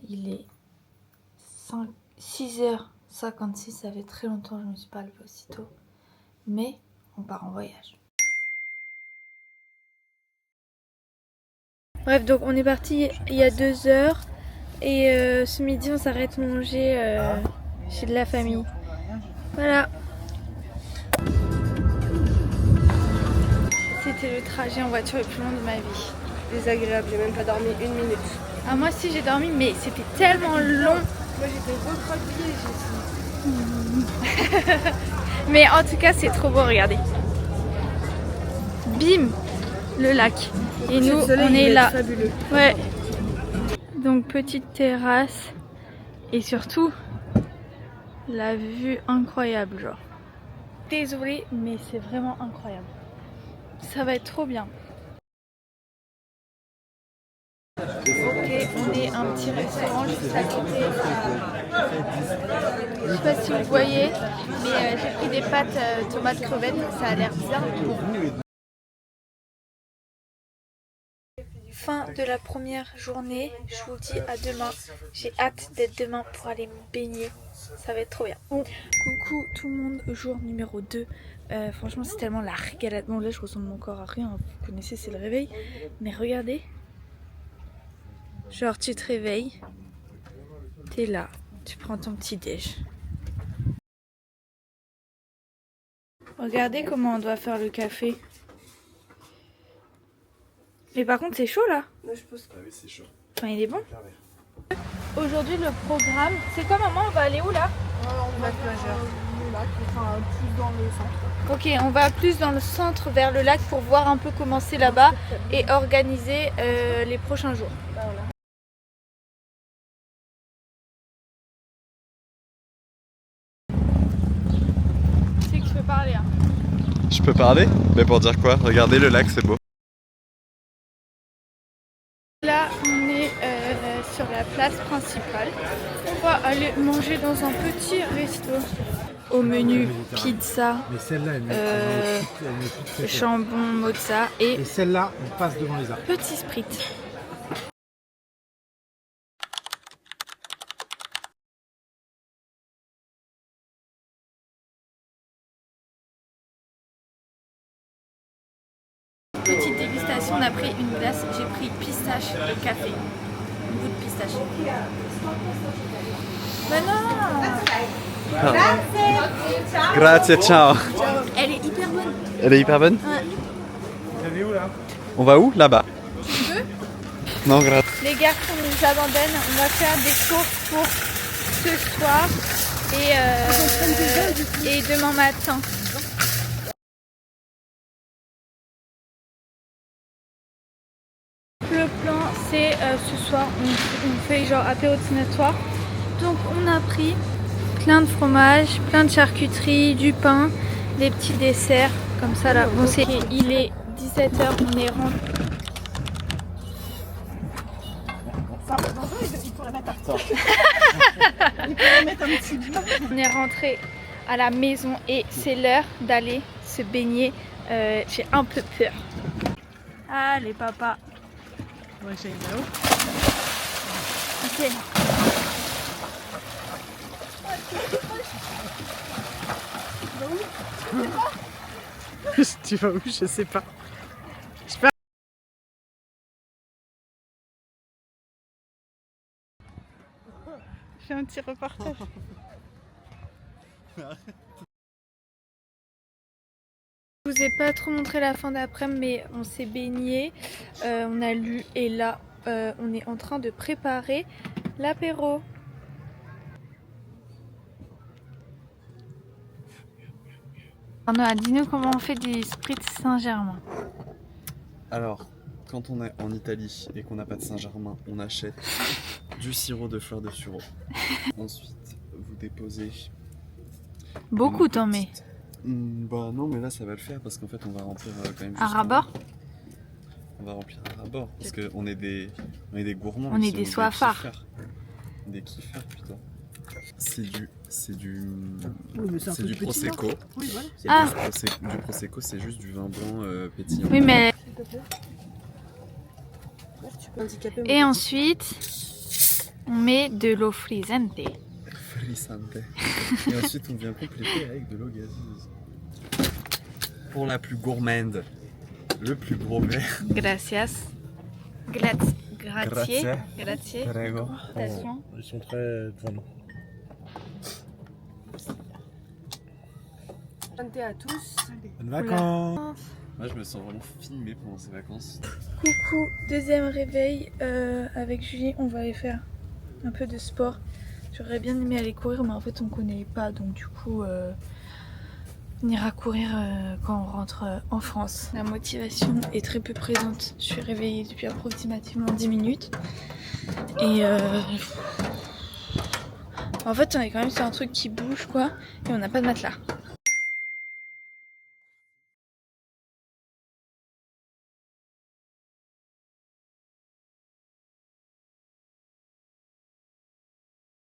Il est 6h56, ça fait très longtemps que je ne me suis pas levée aussitôt. Mais on part en voyage. Bref, donc on est parti il y a 2 heures. Et ce midi on s'arrête manger chez de la famille. Voilà. C'était le trajet en voiture le plus long de ma vie. Désagréable, j'ai même pas dormi 1 minute. Ah, moi aussi j'ai dormi, mais c'était tellement long. Moi j'étais recroquevillée. Mais en tout cas c'est trop beau, regardez. Bim, le lac. Et nous on est là. Fabuleux. Ouais. Donc petite terrasse. Et surtout la vue incroyable, genre. Désolée, mais c'est vraiment incroyable. Ça va être trop bien. Ok, on est un petit restaurant juste à côté. Je sais pas si vous voyez, mais j'ai pris des pâtes tomates crevettes, ça a l'air bien bon. Fin de la première journée, je vous dis à demain. J'ai hâte d'être demain pour aller me baigner, ça va être trop bien. Coucou tout le monde, jour numéro 2. Franchement c'est tellement la régalade. Bon là je ressens mon corps à rien, vous connaissez, c'est le réveil. Mais regardez. Genre tu te réveilles, t'es là, tu prends ton petit déj. Regardez comment on doit faire le café. Mais par contre c'est chaud là. Moi je pense que... Ah oui, c'est chaud. Enfin il est bon. Aujourd'hui le programme, c'est quoi maman, on va aller où là? On va le lac, enfin plus dans le centre. Ok, on va plus dans le centre vers le lac pour voir un peu comment c'est là-bas et organiser les prochains jours. Voilà. Tu sais que je peux parler hein. Je peux parler? Mais pour dire quoi? Regardez le lac, c'est beau. Là on est sur la place principale. On va aller manger dans un petit resto. Au menu pizza, Mais celle-là, elle met jambon, mozza et celle-là, on passe devant les arbres. petit sprit. Petite dégustation, on a pris une glace, j'ai pris pistache et café. Un goût de pistache. Mais non! Grazie, ciao. Elle est hyper bonne. Elle est hyper bonne? Ouais. Vous allez où là? On va où? Là-bas. Tu veux? Non, grave. Les garçons nous abandonnent, on va faire des courses pour ce soir et demain matin. Le plan c'est ce soir on fait genre apéro dînatoire. Donc on a pris plein de fromage, plein de charcuterie, du pain, des petits desserts comme ça là. Bon, il est 17h, on est rentré. Il pourrait mettre un petit blanc. On est rentré à la maison et c'est l'heure d'aller se baigner. J'ai un peu peur. Allez papa. Ouais, j'ai une là-haut. Ok. Tu vas où? Je sais pas. Je fais un petit reportage. Je vous ai pas trop montré la fin d'après-midi, mais on s'est baigné, on a lu et là on est en train de préparer l'apéro. Dis-nous comment on fait des Spritz Saint-Germain. Alors, quand on est en Italie et qu'on n'a pas de Saint-Germain, on achète du sirop de fleurs de sureau. Ensuite, vous déposez... Beaucoup t'en mets. Bah non, mais là ça va le faire parce qu'en fait on va remplir quand même... Un rabord? On va remplir un rabord parce qu'on est des gourmands. On est ici, des soifards. Des kiffeurs plutôt. C'est du Oui, mais c'est du prosecco. Oui, voilà. Ah. Du prosecco, c'est juste du vin blanc pétillant. Oui mais... Tu peux handicaper. Et ensuite... On met de l'eau frisante. Frisante. Et ensuite on vient compléter avec de l'eau gazeuse. Pour la plus gourmande, le plus gros verre. Gracias. Grazie. Grazie. Prego. Attention. Ils sont très devant nous. Santé à tous. Bonnes vacances. Moi je me sens vraiment filmé pendant ces vacances. Coucou, deuxième réveil avec Julie, on va aller faire un peu de sport. J'aurais bien aimé aller courir mais en fait on connaît pas donc du coup on ira courir quand on rentre en France. La motivation est très peu présente, je suis réveillée depuis approximativement 10 minutes et en fait on est quand même sur un truc qui bouge quoi et on n'a pas de matelas.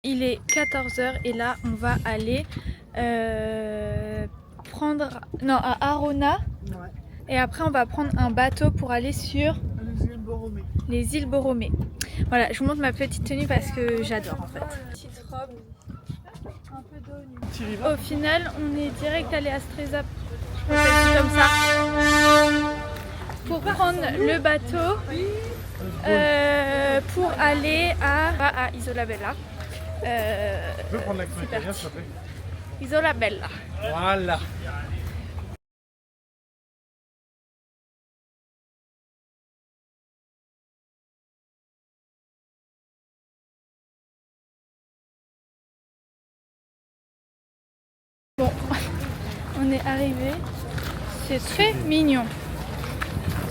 Il est 14h et là on va aller à Arona et après on va prendre un bateau pour aller sur les îles Borromée. Voilà, je vous montre ma petite tenue parce que j'adore en fait. Petite robe, un peu d'eau nue. Au final on est direct allé à Stresa, je pense que c'est comme ça, pour prendre le bateau pour aller à Isola Bella. Tu peux prendre l'accent italien s'il te plaît? Isola Bella. Voilà. Bon, on est arrivé. C'est très mignon.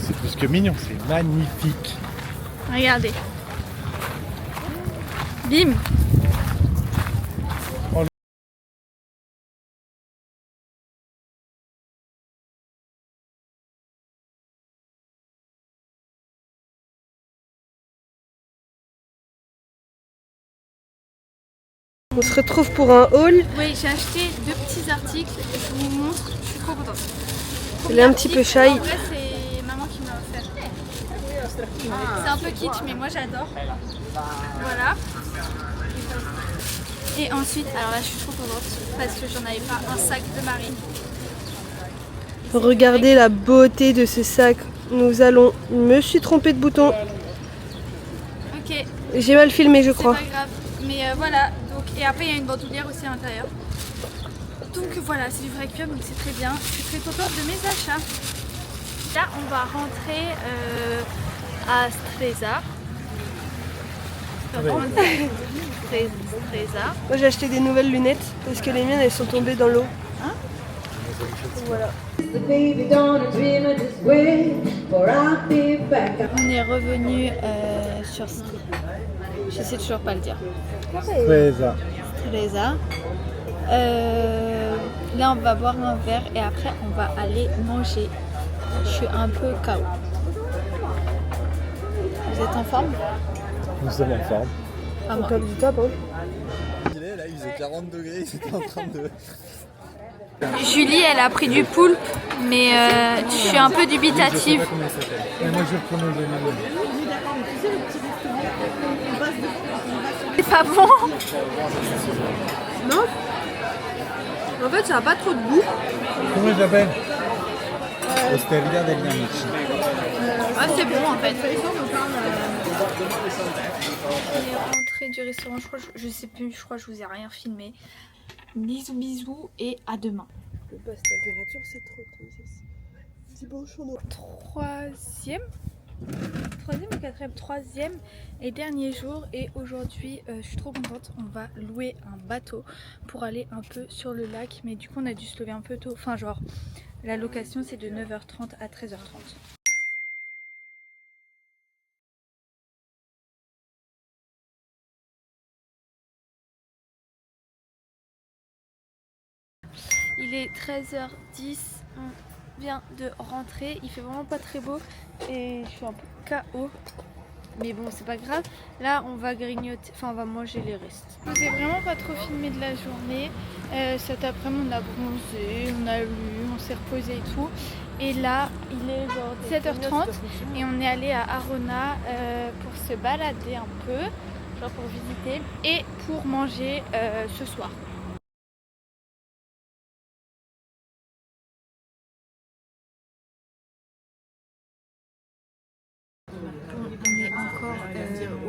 C'est plus que mignon, c'est magnifique. Regardez. Bim. On se retrouve pour un haul. Oui, j'ai acheté 2 petits articles. Je vous montre. Je suis trop contente. Elle est un petit peu shy. En vrai, c'est maman qui m'a offert. C'est un peu kitsch, mais moi j'adore. Voilà. Et ensuite, alors là, je suis trop contente parce que j'en avais pas un sac de marine. Regardez la beauté de ce sac. Nous allons... Je me suis trompée de bouton. Ok. J'ai mal filmé, je crois. C'est pas grave. Mais voilà. Donc, et après, il y a une bandoulière aussi à l'intérieur. Donc voilà, c'est du vrai cuir, donc c'est très bien. Je suis très contente de mes achats. Là, on va rentrer à Stresa. Stresa. Moi j'ai acheté des nouvelles lunettes parce que les miennes elles sont tombées dans l'eau. Hein? Voilà. On est revenu sur... Je sais toujours pas le dire. Stresa. Stresa. Là, on va boire un verre et après, on va aller manger. Je suis un peu KO. Vous êtes en forme? Nous sommes en forme. Ah, moi. Top du top, hein. Il est là, il faisait 40 degrés, il était en train de... Julie, elle a pris du poulpe, mais je suis un peu dubitative. Mais moi je vais prendre le deuxième. C'est pas bon? Non. En fait ça a pas trop de goût. Comment il s'appelle? Osteria degli Amici. Ah, c'est bon en fait. On est rentré du restaurant, je sais plus, je crois que je vous ai rien filmé. Bisous bisous et à demain. Le basse température c'est trop c'est bon chaud. Troisième ou troisième et dernier jour et aujourd'hui je suis trop contente, on va louer un bateau pour aller un peu sur le lac mais du coup on a dû se lever un peu tôt, enfin genre la location c'est de 9h30 à 13h30. Il est 13h10, on vient de rentrer, il fait vraiment pas très beau et je suis un peu KO. Mais bon, c'est pas grave. Là, on va grignoter, enfin on va manger les restes. Je vous ai vraiment pas trop filmé de la journée. Cet après-midi, on a bronzé, on a lu, on s'est reposé et tout. Et là, il est genre 7h30 et on est allé à Arona pour se balader un peu. genre pour visiter et pour manger ce soir. On est encore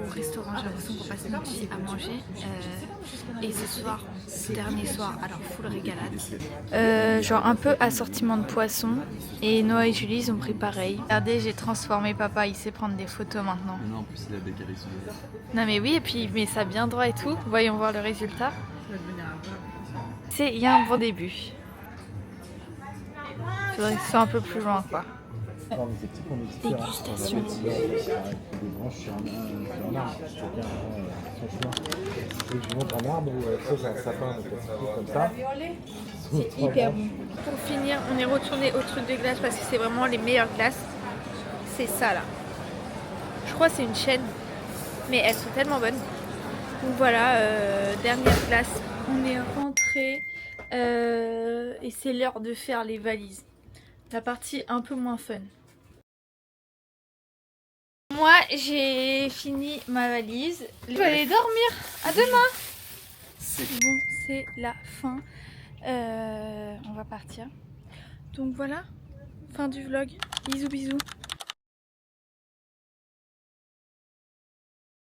au restaurant, j'ai l'impression qu'on passe notre vie à manger. Et ce soir, dernier soir, alors full régalade. Genre un peu assortiment de poissons. Et Noah et Julie, ils ont pris pareil. Regardez, j'ai transformé papa, il sait prendre des photos maintenant. Non, en plus il a décalé son visage. Non mais oui, et puis il met ça bien droit et tout. Voyons voir le résultat. Il y a un bon début. Faudrait que ce soit un peu plus loin quoi. Dégustation. Des branches sur un arbre. Chacun son choix. Et je montre un arbre où c'est un sapin, donc c'est comme ça. C'est hyper bon. Pour finir, on est retourné au truc de glace parce que c'est vraiment les meilleures glaces. C'est ça là. Je crois que c'est une chaîne, mais elles sont tellement bonnes. Donc voilà, dernière glace. On est rentré et c'est l'heure de faire les valises. La partie un peu moins fun. Moi, j'ai fini ma valise. Je vais aller dormir. À demain. Bon, c'est la fin. On va partir. Donc voilà, fin du vlog. Bisous bisous.